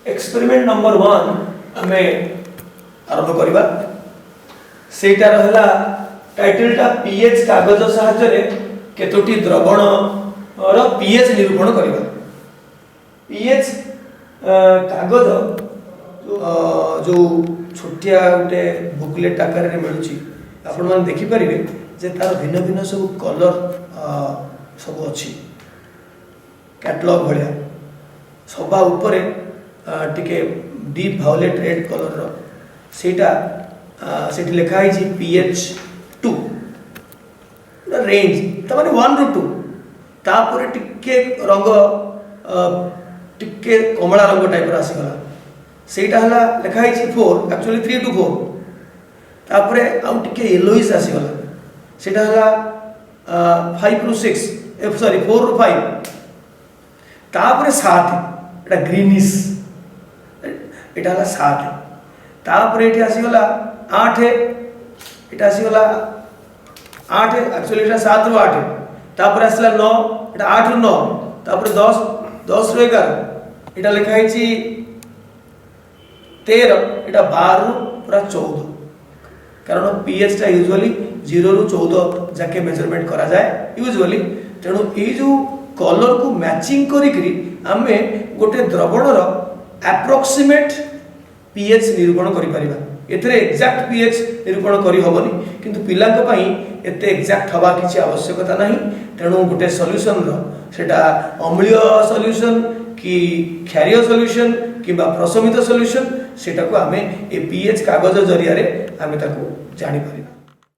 Experiment number 1 आमे आरंभ करबा सेटा रहला टाइटलटा पीएच कागज सहायता रे केतोटी द्रवण रो पीएच निरूपण करबा। पीएच कागज जो छोटिया गोटे बुकलेट आकार रे मिलुची आपण मान देखि परिबे जे तार भिन्न भिन्न सब कलर सब अछि कैटलॉग भलिया सभा ऊपर टिके डीप वायलेट रेड कलर रो सेटा सेठी लिखा है जी pH 2 रेंज त माने 1 ରୁ 2 तापर टिके रंग टिके कमला रंग टाइप रा आसी गला सेटा हला लिखा है जी 4 एक्चुअली 3 to 4 तापर आउ टिके येलोइश आसी गला सेटा हला 5 to 6 सॉरी 4 to 5 तापर 7 एटा ग्रीनिश एटा हला 7 तापर एठी आसी गला 8 एटा आसी गला 8 एक्चुअली एटा 7 ରୁ 8 तापर आसला 9 एटा 8 ରୁ 9 तापर 10 10 ରୁ 11 एटा लिखा है छी 13 एटा 12 ରୁ पूरा 14 कारण पीएच टा यूजुअली 0 ରୁ 14 जाके मेजरमेंट करा जाए यूजुअली तेणु ए जो कलर को मैचिंग करी आमे गोटे द्रवण रो एप्रोक्सीमेट पीएच निरूपण करि परिबा। एथरे एग्जैक्ट पीएच निरूपण करि होबनी किंतु पिलाक पई एते एग्जैक्ट हवा किछि आवश्यकता नाही तेणु गोटे सॉल्यूशन रो सेटा अम्लीय सॉल्यूशन कि क्षारीय सॉल्यूशन किबा प्रशमित सॉल्यूशन सेटा को आमे ए पीएच कागज जरिया रे आमे ताको जानि परिबा।